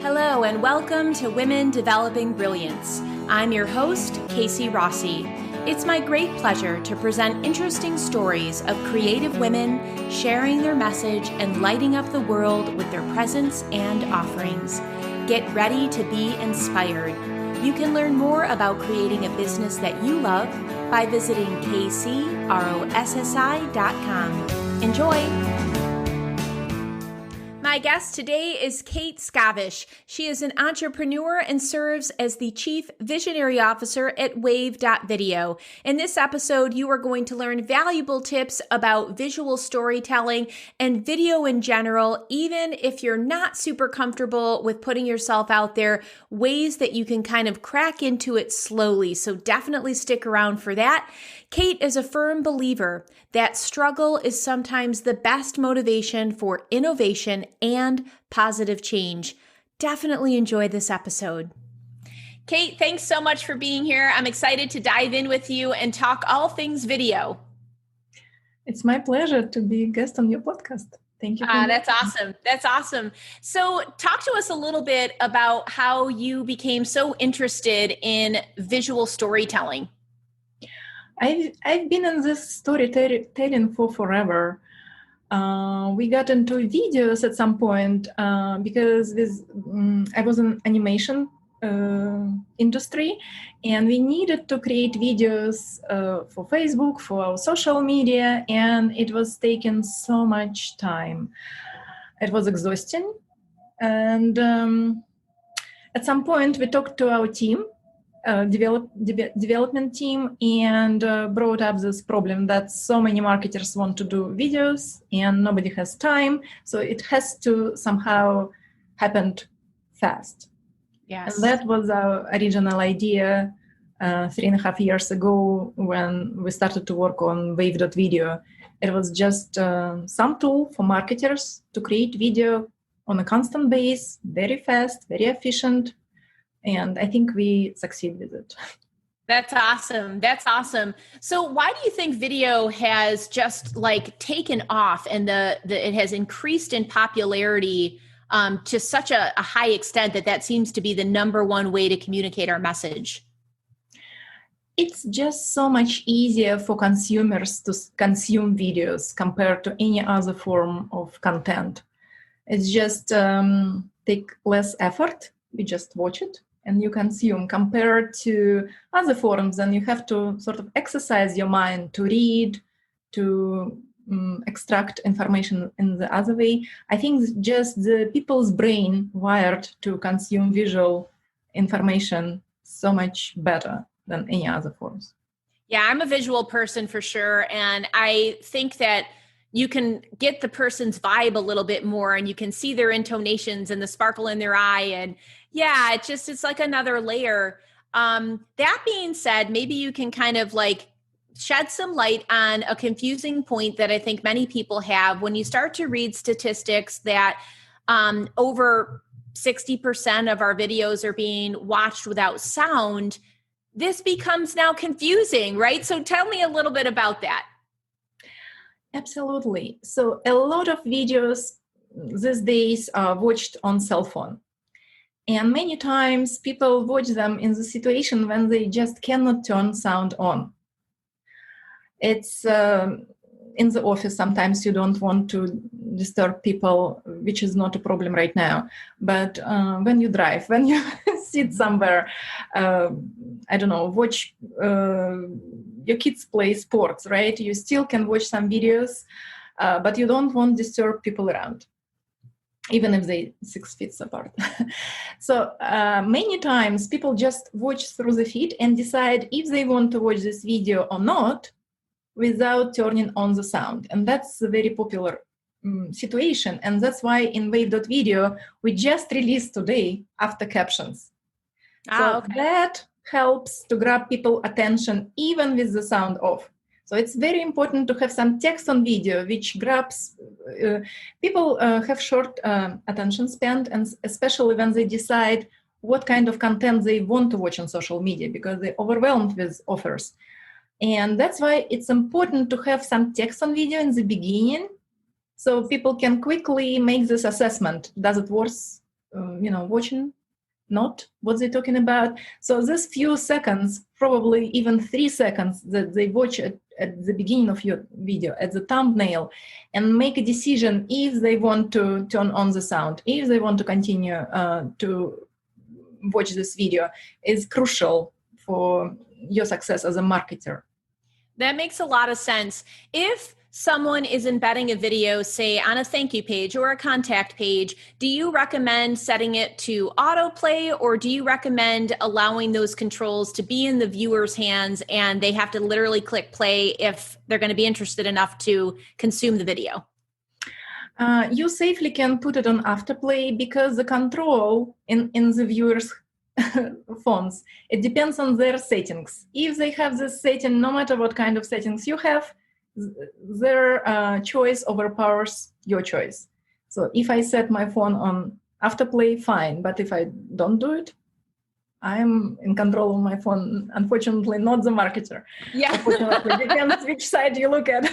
Hello and welcome to Women Developing Brilliance. I'm your host, Casey Rossi. It's my great pleasure to present interesting stories of creative women sharing their message and lighting up the world with their presence and offerings. Get ready to be inspired. You can learn more about creating a business that you love by visiting kcrossi.com. Enjoy! My guest today is Kate Skavish. She is an entrepreneur and serves as the Chief Visionary Officer at Wave.video. In this episode, you are going to learn valuable tips about visual storytelling and video in general, even if you're not super comfortable with putting yourself out there, ways that you can kind of crack into it slowly. So definitely stick around for that. Kate is a firm believer that struggle is sometimes the best motivation for innovation and positive change. Definitely enjoy this episode. Kate, thanks so much for being here. I'm excited to dive in with you and talk all things video. It's my pleasure to be a guest on your podcast. Thank you. That's awesome. That's awesome. So talk to us a little bit about how you became so interested in visual storytelling. I've been in this storytelling for forever. We got into videos at some point because I was in animation industry, and we needed to create videos for Facebook, for our social media, and it was taking so much time. It was exhausting. And at some point, we talked to our team, development team, and brought up this problem that so many marketers want to do videos and nobody has time. So it has to somehow happen fast. Yes. And that was our original idea 3.5 years ago when we started to work on Wave.video. It was just some tool for marketers to create video on a constant base, very fast, very efficient. And I think we succeed with it. That's awesome. That's awesome. So why do you think video has just like taken off and it has increased in popularity to such a high extent that seems to be the number one way to communicate our message? It's just so much easier for consumers to consume videos compared to any other form of content. It's just take less effort. You just watch it and you consume, compared to other forms. And you have to sort of exercise your mind to read, to extract information in the other way. I think just the people's brain wired to consume visual information so much better than any other forms. Yeah, I'm a visual person for sure. And I think that you can get the person's vibe a little bit more and you can see their intonations and the sparkle in their eye. And yeah, it's like another layer. That being said, maybe you can kind of like shed some light on a confusing point that I think many people have when you start to read statistics that over 60% of our videos are being watched without sound. This becomes now confusing, right? So tell me a little bit about that. Absolutely. So a lot of videos these days are watched on cell phone. And many times people watch them in the situation when they just cannot turn sound on. It's in the office, sometimes you don't want to disturb people, which is not a problem right now. But when you drive, when you sit somewhere, I don't know, watch your kids play sports, right? You still can watch some videos, but you don't want to disturb people around, even if they 6 feet apart. So many times people just watch through the feed and decide if they want to watch this video or not without turning on the sound. And that's a very popular situation. And that's why in Wave.video, we just released today after captions. Okay. That helps to grab people's attention even with the sound off. So it's very important to have some text on video, which grabs, people have short attention span, and especially when they decide what kind of content they want to watch on social media, because they're overwhelmed with offers. And that's why it's important to have some text on video in the beginning, so people can quickly make this assessment. Does it worth watching not what they're talking about. So this few seconds, probably even 3 seconds that they watch at the beginning of your video, at the thumbnail, and make a decision if they want to turn on the sound, if they want to continue to watch this video, is crucial for your success as a marketer. That makes a lot of sense. If someone is embedding a video, say on a thank you page or a contact page, do you recommend setting it to autoplay, or do you recommend allowing those controls to be in the viewer's hands and they have to literally click play if they're going to be interested enough to consume the video? You safely can put it on afterplay because the control in the viewer's phones, it depends on their settings. If they have this setting, no matter what kind of settings you have, their choice overpowers your choice. So if I set my phone on afterplay, fine. But if I don't do it, I'm in control of my phone. Unfortunately, not the marketer. Yeah. Unfortunately, depends which side you look at.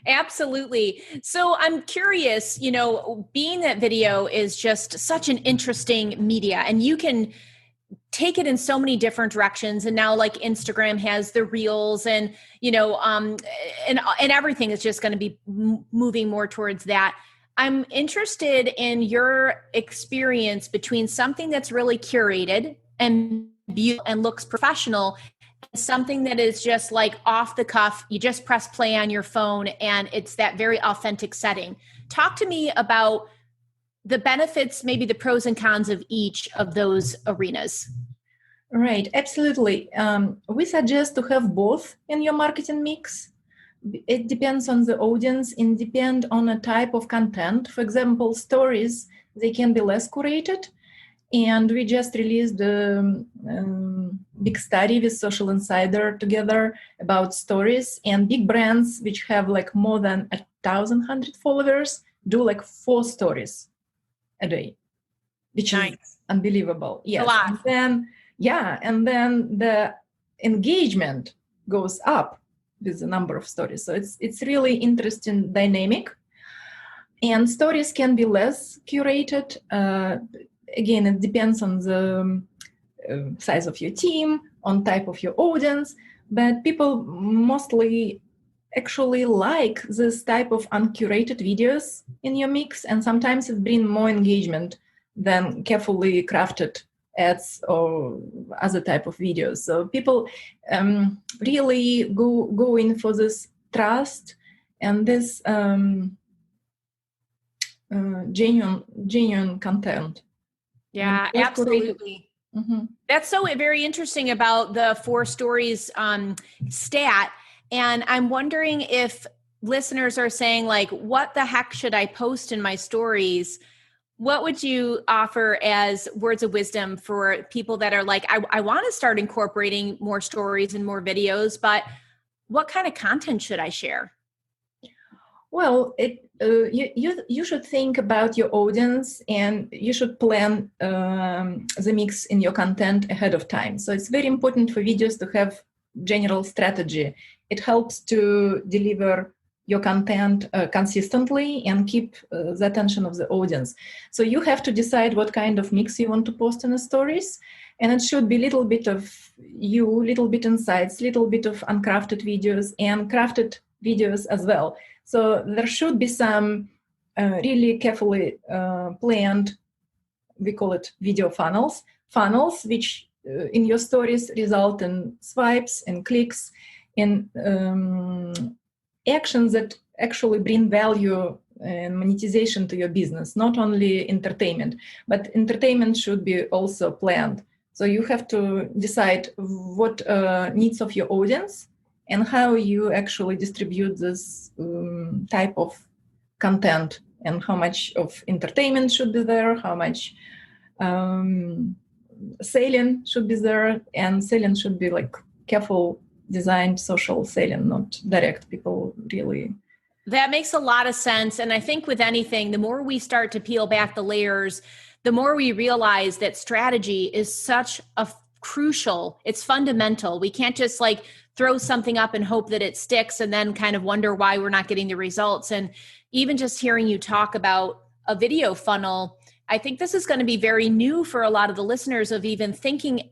Absolutely. So I'm curious, being that video is just such an interesting media, and you can take it in so many different directions. And now like Instagram has the reels and, and everything is just going to be moving more towards that. I'm interested in your experience between something that's really curated and beautiful and looks professional, and something that is just like off the cuff. You just press play on your phone and it's that very authentic setting. Talk to me about the benefits, maybe the pros and cons of each of those arenas. Right, absolutely. We suggest to have both in your marketing mix. It depends on the audience and depend on a type of content. For example, stories, they can be less curated. And we just released a big study with Social Insider together about stories, and big brands which have like more than 1,100 followers do like 4 stories a day, which nice. Is unbelievable. Yes. A lot. And then the engagement goes up with the number of stories. So it's really interesting dynamic. And stories can be less curated. Again, it depends on the size of your team, on type of your audience, but people mostly actually like this type of uncurated videos in your mix, and sometimes it brings more engagement than carefully crafted ads or other type of videos. So people really go in for this trust and this genuine content. Yeah, absolutely. Mm-hmm. That's so very interesting about the 4 stories stat. And I'm wondering if listeners are saying like, what the heck should I post in my stories? What would you offer as words of wisdom for people that are like, I want to start incorporating more stories and more videos, but what kind of content should I share? Well, you should think about your audience, and you should plan the mix in your content ahead of time. So it's very important for videos to have general strategy. It helps to deliver your content consistently and keep the attention of the audience. So you have to decide what kind of mix you want to post in the stories, and it should be a little bit of you, little bit insights, little bit of uncrafted videos and crafted videos as well. So there should be some really carefully planned, we call it video funnels, which in your stories result in swipes and clicks, in actions that actually bring value and monetization to your business, not only entertainment, but entertainment should be also planned. So you have to decide what needs of your audience and how you actually distribute this type of content, and how much of entertainment should be there, how much selling should be there, and selling should be like careful designed social selling, not direct. People really. That makes a lot of sense. And I think with anything, the more we start to peel back the layers, the more we realize that strategy is such a crucial, it's fundamental. We can't just like throw something up and hope that it sticks and then kind of wonder why we're not getting the results. And even just hearing you talk about a video funnel, I think this is going to be very new for a lot of the listeners of even thinking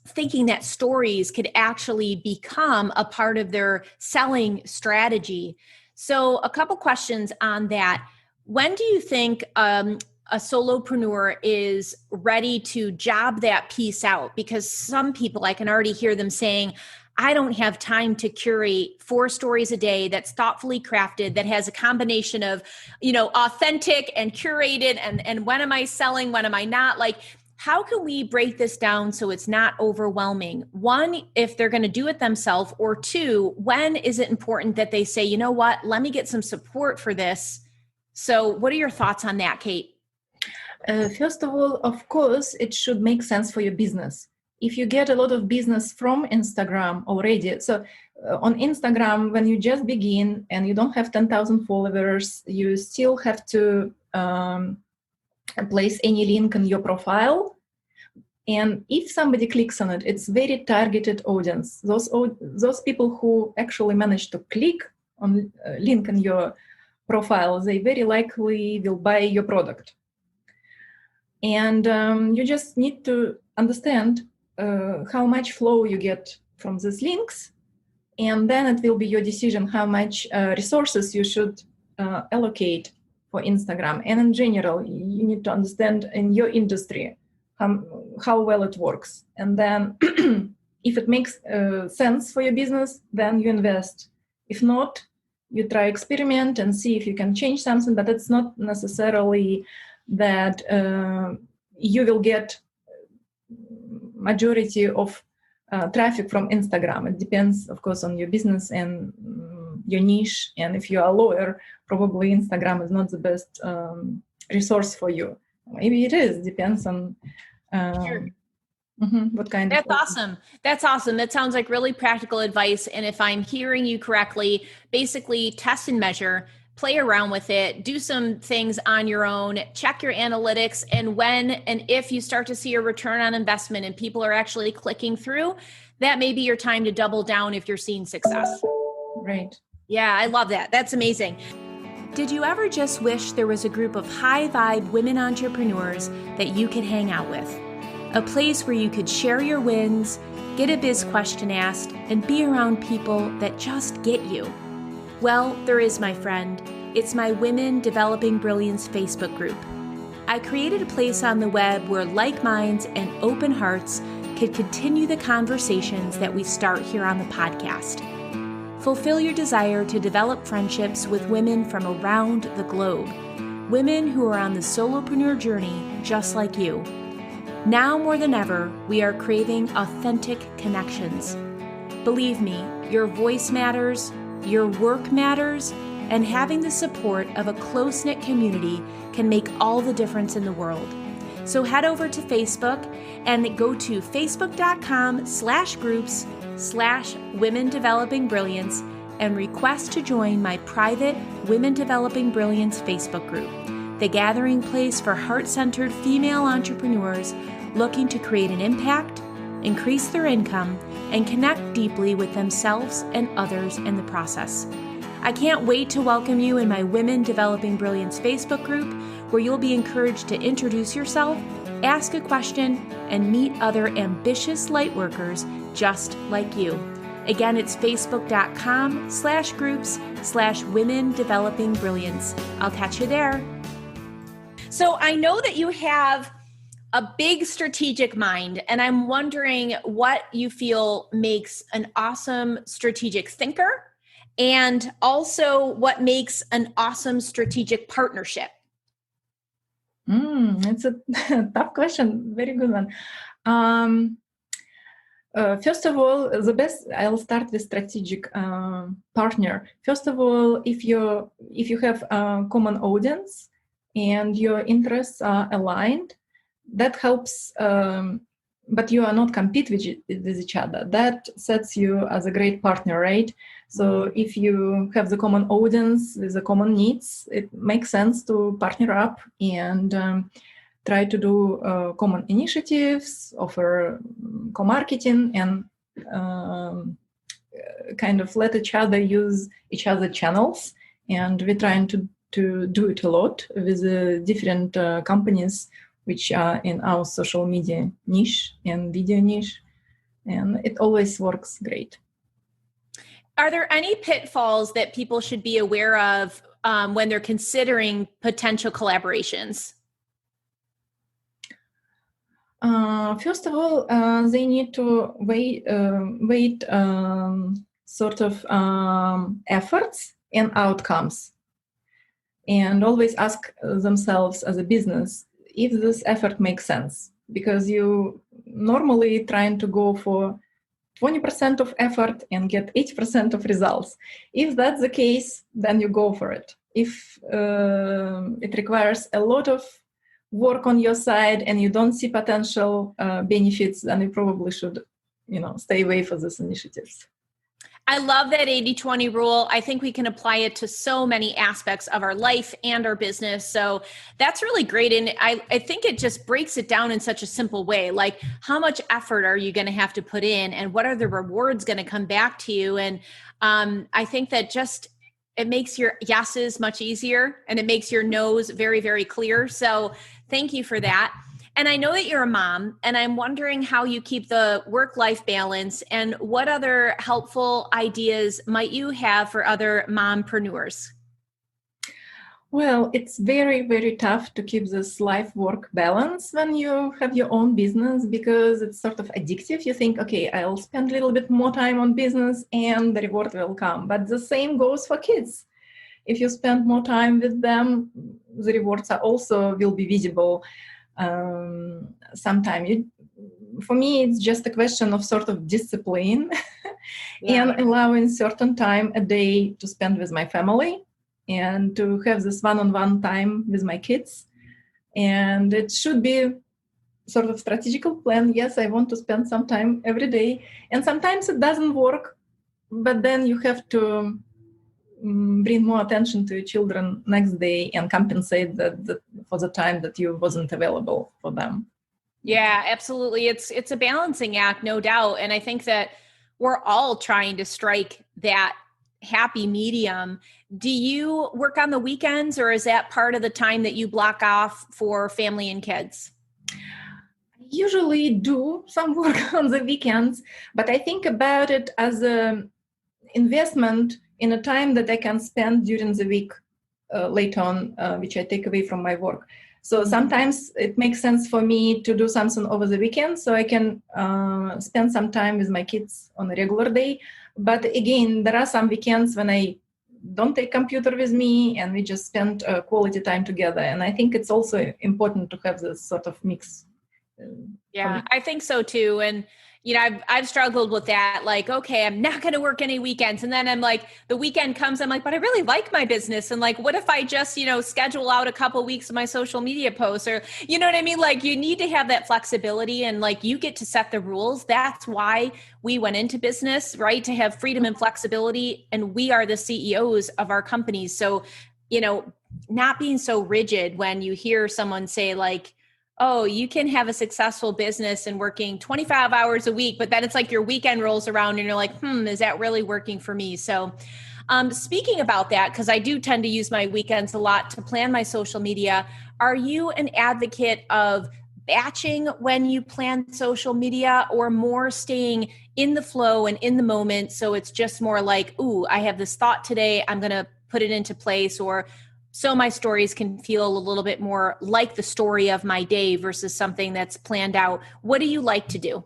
thinking that stories could actually become a part of their selling strategy. So a couple questions on that. When do you think a solopreneur is ready to job that piece out? Because some people, I can already hear them saying, I don't have time to curate 4 stories a day that's thoughtfully crafted, that has a combination of, authentic and curated, and when am I selling, when am I not? Like, how can we break this down so it's not overwhelming? 1, if they're going to do it themselves, or 2, when is it important that they say, you know what, let me get some support for this? So what are your thoughts on that, Kate? First of all, of course, it should make sense for your business. If you get a lot of business from Instagram already, so on Instagram, when you just begin and you don't have 10,000 followers, you still have to place any link in your profile. And if somebody clicks on it, it's very targeted audience. Those people who actually manage to click on a link in your profile, they very likely will buy your product. And you just need to understand how much flow you get from these links. And then it will be your decision how much resources you should allocate for Instagram. And in general, you need to understand in your industry how well it works. And then if it makes sense for your business, then you invest. If not, you try experiment and see if you can change something, but it's not necessarily that you will get majority of traffic from Instagram. It depends, of course, on your business and your niche. And if you're a lawyer, probably Instagram is not the best resource for you. Maybe it is, depends on what kind That's of... awesome. That's awesome. That sounds like really practical advice. And if I'm hearing you correctly, basically test and measure, play around with it, do some things on your own, check your analytics. And when and if you start to see a return on investment and people are actually clicking through, that may be your time to double down if you're seeing success. Right. Yeah, I love that. That's amazing. Did you ever just wish there was a group of high vibe women entrepreneurs that you could hang out with? A place where you could share your wins, get a biz question asked, and be around people that just get you? Well, there is, my friend. It's my Women Developing Brilliance Facebook group. I created a place on the web where like minds and open hearts could continue the conversations that we start here on the podcast. Fulfill your desire to develop friendships with women from around the globe, women who are on the solopreneur journey just like you. Now more than ever, we are craving authentic connections. Believe me, your voice matters, your work matters, and having the support of a close-knit community can make all the difference in the world. So head over to Facebook and go to facebook.com/groups/Women Developing Brilliance and request to join my private Women Developing Brilliance Facebook group, the gathering place for heart-centered female entrepreneurs looking to create an impact, increase their income, and connect deeply with themselves and others in the process. I can't wait to welcome you in my Women Developing Brilliance Facebook group, where you'll be encouraged to introduce yourself, ask a question, and meet other ambitious lightworkers just like you. Again, it's facebook.com/groups/Women Developing Brilliance. I'll catch you there. So I know that you have a big strategic mind, and I'm wondering what you feel makes an awesome strategic thinker, and also what makes an awesome strategic partnership. It's a tough question. Very good one. First of all, I'll start with strategic partner. First of all, if you have a common audience and your interests are aligned, that helps, but you are not compete with each other. That sets you as a great partner, right? So if you have the common audience with the common needs, it makes sense to partner up and try to do common initiatives, offer co-marketing, and kind of let each other use each other's channels. And we're trying to to do it a lot with different companies which are in our social media niche and video niche, and it always works great. Are there any pitfalls that people should be aware of when they're considering potential collaborations? First of all, they need to weight efforts and outcomes, and always ask themselves as a business if this effort makes sense, because you normally trying to go for 20% of effort and get 80% of results. If that's the case, then you go for it. If it requires a lot of work on your side and you don't see potential benefits, then you probably should, stay away from these initiatives. I love that 80-20 rule. I think we can apply it to so many aspects of our life and our business. So that's really great. And I think it just breaks it down in such a simple way. Like, how much effort are you going to have to put in, and what are the rewards going to come back to you? And I think that it makes your yeses much easier, and it makes your no's very, very clear. So thank you for that. And I know that you're a mom, and I'm wondering how you keep the work-life balance, and what other helpful ideas might you have for other mompreneurs? Well, it's very, very tough to keep this life-work balance when you have your own business, because it's sort of addictive. You think, okay, I'll spend a little bit more time on business and the reward will come. But the same goes for kids. If you spend more time with them, the rewards will be visible. For me, it's just a question of sort of discipline and allowing certain time a day to spend with my family and to have this one-on-one time with my kids. And it should be sort of strategical plan. Yes, I want to spend some time every day. And sometimes it doesn't work, but then you have to bring more attention to your children next day and compensate that for the time that you wasn't available for them. Yeah, absolutely. It's a balancing act, no doubt. And I think that we're all trying to strike that happy medium. Do you work on the weekends, or is that part of the time that you block off for family and kids? I usually do some work on the weekends, but I think about it as an investment in a time that I can spend during the week later on, which I take away from my work. So sometimes it makes sense for me to do something over the weekend so I can spend some time with my kids on a regular day. But again, there are some weekends when I don't take computer with me and we just spend quality time together. And I think it's also important to have this sort of mix. Yeah, I think so too. And I've struggled with that. Like, okay, I'm not going to work any weekends. And then I'm like, the weekend comes, I'm like, but I really like my business. And like, what if I just, schedule out a couple of weeks of my social media posts, or, you know what I mean? Like, you need to have that flexibility, and like, you get to set the rules. That's why we went into business, right? To have freedom and flexibility. And we are the CEOs of our companies. So, not being so rigid when you hear someone say like, oh, you can have a successful business and working 25 hours a week, but then it's like your weekend rolls around and you're like, is that really working for me? So speaking about that, because I do tend to use my weekends a lot to plan my social media, are you an advocate of batching when you plan social media, or more staying in the flow and in the moment? So it's just more like, ooh, I have this thought today, I'm going to put it into place, or so my stories can feel a little bit more like the story of my day versus something that's planned out. What do you like to do?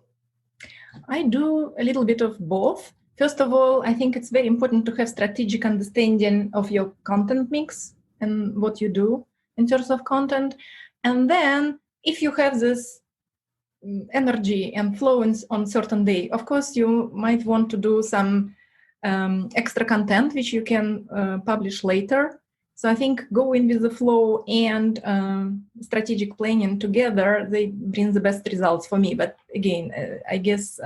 I do a little bit of both. First of all, I think it's very important to have strategic understanding of your content mix and what you do in terms of content. And then if you have this energy and flow on certain day, of course, you might want to do some extra content, which you can publish later. So I think going with the flow and strategic planning together, they bring the best results for me. But again, I guess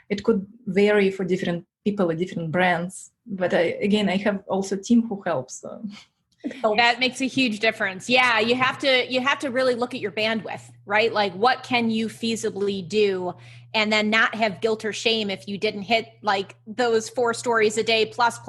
it could vary for different people or different brands. But I have also a team who helps. That makes a huge difference. Yeah, you have to really look at your bandwidth, right? Like, what can you feasibly do, and then not have guilt or shame if you didn't hit like those 4 stories a day plus.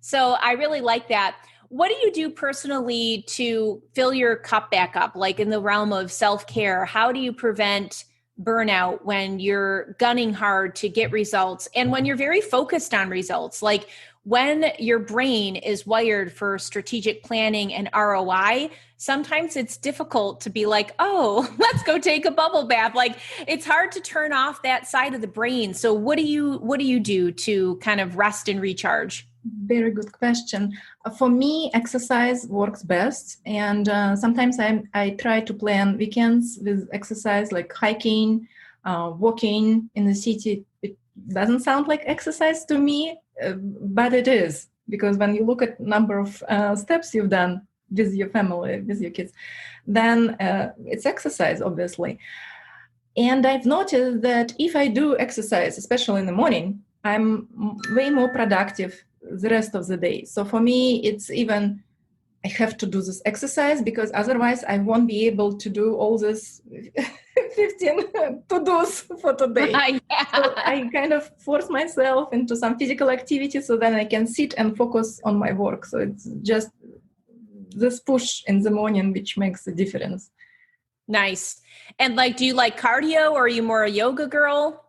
So I really like that. what do you do personally to fill your cup back up? Like in the realm of self-care, how do you prevent burnout when you're gunning hard to get results and when you're very focused on results? Like when your brain is wired for strategic planning and ROI, sometimes it's difficult to be like, oh, let's go take a bubble bath. Like it's hard to turn off that side of the brain. So what do you do to kind of rest and recharge? Very good question. For me, exercise works best. And sometimes I try to plan weekends with exercise, like hiking, walking in the city. It doesn't sound like exercise to me, but it is. Because when you look at number of steps you've done with your family, with your kids, then it's exercise, obviously. And I've noticed that if I do exercise, especially in the morning, I'm way more productive the rest of the day. So for me, it's even, I have to do this exercise because otherwise I won't be able to do all this 15 to-dos for today. Yeah. So I kind of force myself into some physical activity so then I can sit and focus on my work. So it's just this push in the morning, which makes a difference. Nice. And like, do you like cardio or are you more a yoga girl?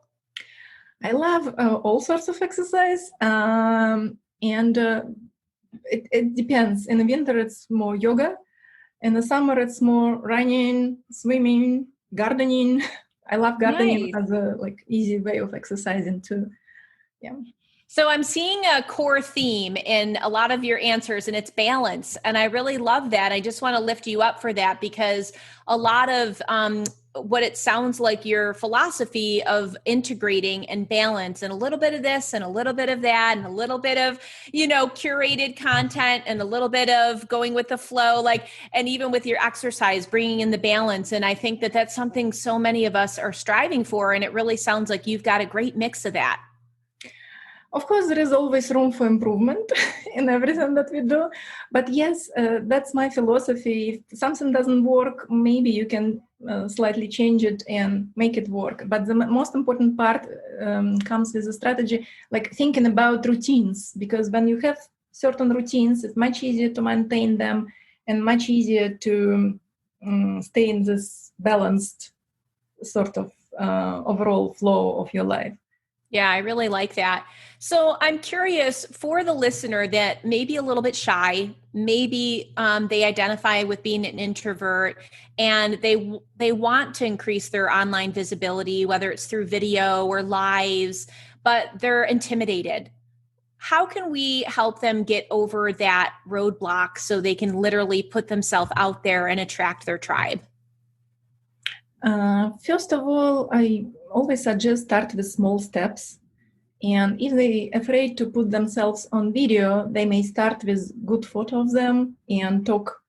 I love all sorts of exercise. And it depends. In the winter, it's more yoga. In the summer, it's more running, swimming, gardening. I love gardening as a easy way of exercising too. Yeah. So I'm seeing a core theme in a lot of your answers, and it's balance. And I really love that. I just want to lift you up for that because a lot of what it sounds like your philosophy of integrating and balance and a little bit of this and a little bit of that and a little bit of, curated content and a little bit of going with the flow, and even with your exercise, bringing in the balance. And I think that that's something so many of us are striving for. And it really sounds like you've got a great mix of that. Of course, there is always room for improvement in everything that we do. But yes, that's my philosophy. If something doesn't work, maybe you can slightly change it and make it work. But the most important part comes with the strategy, like thinking about routines. Because when you have certain routines, it's much easier to maintain them and much easier to stay in this balanced sort of overall flow of your life. Yeah, I really like that. So I'm curious for the listener that may be a little bit shy, maybe they identify with being an introvert and they want to increase their online visibility, whether it's through video or lives, but they're intimidated. How can we help them get over that roadblock so they can literally put themselves out there and attract their tribe? First of all, I always suggest start with small steps. And if they're afraid to put themselves on video, they may start with good photo of them and talk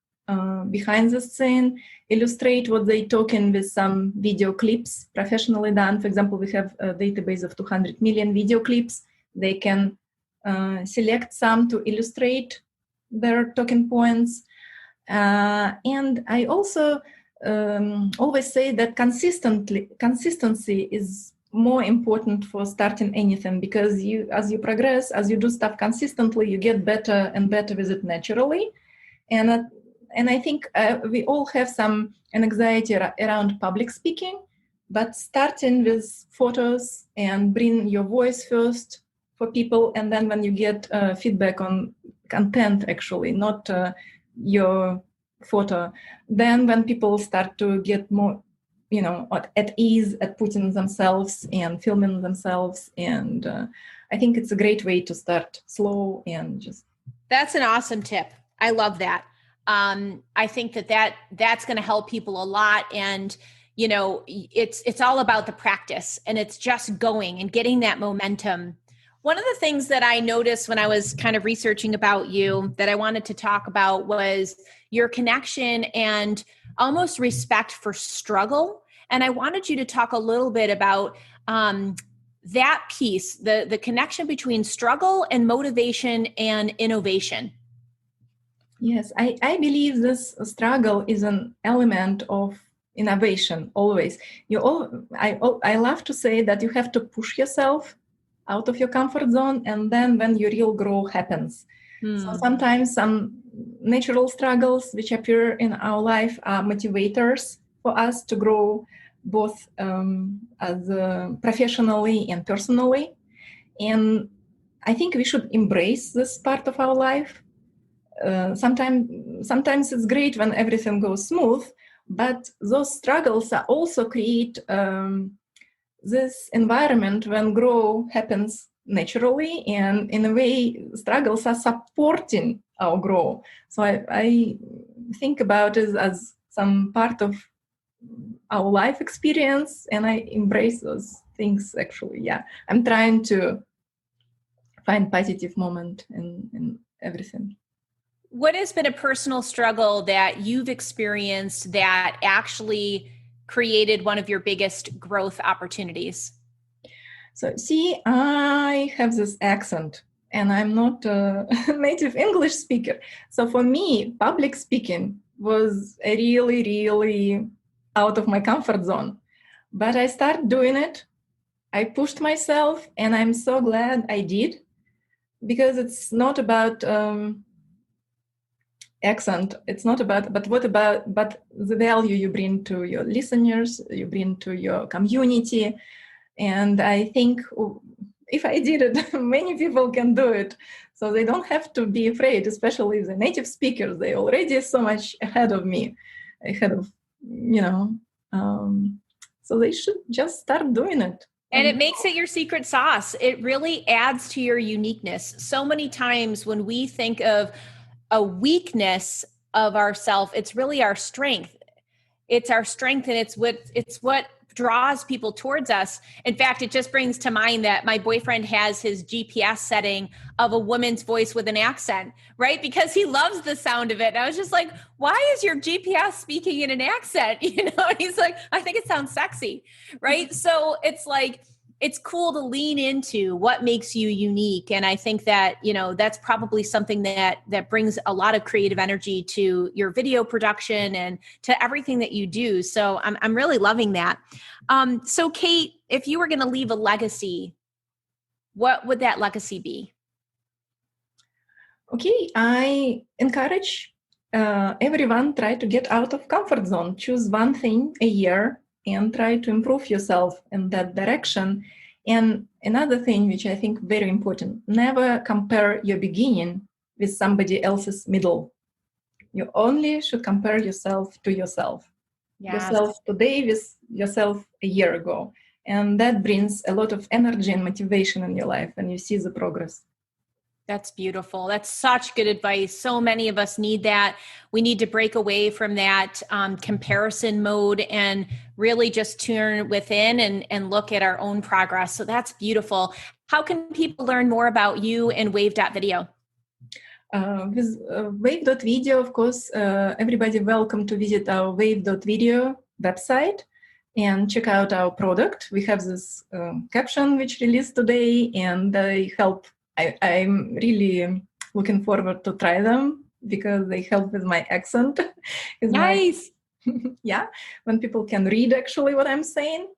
behind the scene, illustrate what they're talking with some video clips professionally done. For example, we have a database of 200 million video clips. They can select some to illustrate their talking points. And I also always say that consistency is more important for starting anything because as you progress, as you do stuff consistently, you get better and better with it naturally. And I think we all have some anxiety around public speaking, but starting with photos and bring your voice first for people, and then when you get feedback on content, actually, not your photo, then when people start to get more at ease at putting themselves and filming themselves. And I think it's a great way to start slow and just. That's an awesome tip. I love that. I think that's going to help people a lot. And, it's all about the practice and it's just going and getting that momentum. One of the things that I noticed when I was kind of researching about you that I wanted to talk about was your connection and almost respect for struggle. And I wanted you to talk a little bit about that piece, the connection between struggle and motivation and innovation. Yes, I believe this struggle is an element of innovation always. I love to say that you have to push yourself out of your comfort zone, and then when your real growth happens. So sometimes some natural struggles which appear in our life are motivators for us to grow both as professionally and personally. And I think we should embrace this part of our life. Sometimes it's great when everything goes smooth, but those struggles are also create this environment when growth happens naturally, and in a way struggles are supporting our growth. So I think about it as some part of our life experience, and I embrace those things. Actually, yeah, I'm trying to find positive moment in everything. What has been a personal struggle that you've experienced that actually created one of your biggest growth opportunities? So see, I have this accent and I'm not a native English speaker. So for me, public speaking was a really out of my comfort zone. But I started doing it. I pushed myself, and I'm so glad I did, because it's not about accent. It's not about, but the value you bring to your listeners, you bring to your community. And I think if I did it, many people can do it. So they don't have to be afraid, especially the native speakers. They already so much ahead of me, so they should just start doing it. And it makes it your secret sauce. It really adds to your uniqueness. So many times when we think of a weakness of ourselves, it's really our strength. It's our strength, and it's what draws people towards us. In fact, it just brings to mind that my boyfriend has his GPS setting of a woman's voice with an accent, right? Because he loves the sound of it. And I was just like, why is your GPS speaking in an accent? And he's like, I think it sounds sexy, right? So it's like, it's cool to lean into what makes you unique. And I think that, that's probably something that brings a lot of creative energy to your video production and to everything that you do. So I'm really loving that. So Kate, if you were going to leave a legacy, what would that legacy be? Okay, I encourage everyone try to get out of comfort zone. Choose one thing a year and try to improve yourself in that direction. And another thing, which I think very important, never compare your beginning with somebody else's middle. You only should compare yourself to yourself. Yes. Yourself today with yourself a year ago. And that brings a lot of energy and motivation in your life, and you see the progress. That's beautiful. That's such good advice. So many of us need that. We need to break away from that comparison mode and really just turn within and look at our own progress. So that's beautiful. How can people learn more about you and Wave.video? With Wave.video, of course, everybody welcome to visit our Wave.video website and check out our product. We have this caption which released today, and they help. I'm really looking forward to try them because they help with my accent. Nice. Yeah, when people can read actually what I'm saying.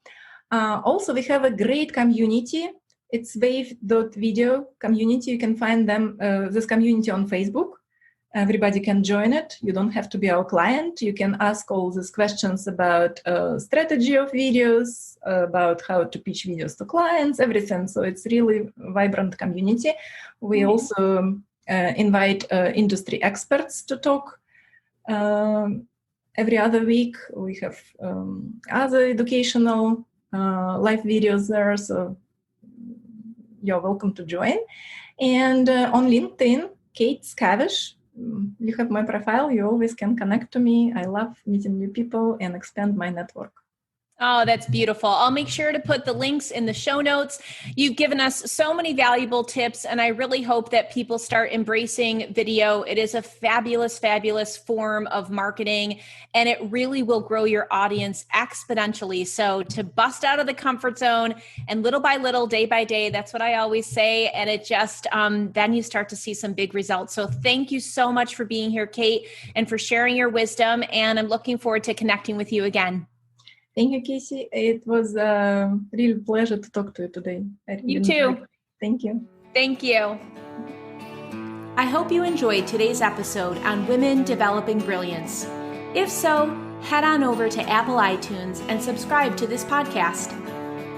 Also, we have a great community. It's Wave.video community. You can find this community on Facebook. Everybody can join it. You don't have to be our client. You can ask all these questions about strategy of videos, about how to pitch videos to clients, everything. So it's really vibrant community. We also invite industry experts to talk every other week. We have other educational live videos there. So you're welcome to join. And on LinkedIn, Kate Skavish. You have my profile. You always can connect to me. I love meeting new people and expand my network. Oh, that's beautiful. I'll make sure to put the links in the show notes. You've given us so many valuable tips, and I really hope that people start embracing video. It is a fabulous, fabulous form of marketing, and it really will grow your audience exponentially. So to bust out of the comfort zone and little by little, day by day, that's what I always say. And it just, then you start to see some big results. So thank you so much for being here, Kate, and for sharing your wisdom. And I'm looking forward to connecting with you again. Thank you, Casey. It was a real pleasure to talk to you today. You too. Thank you. Thank you. I hope you enjoyed today's episode on women developing brilliance. If so, head on over to Apple iTunes and subscribe to this podcast.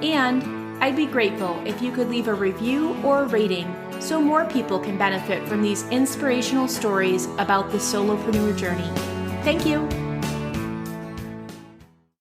And I'd be grateful if you could leave a review or a rating so more people can benefit from these inspirational stories about the solopreneur journey. Thank you.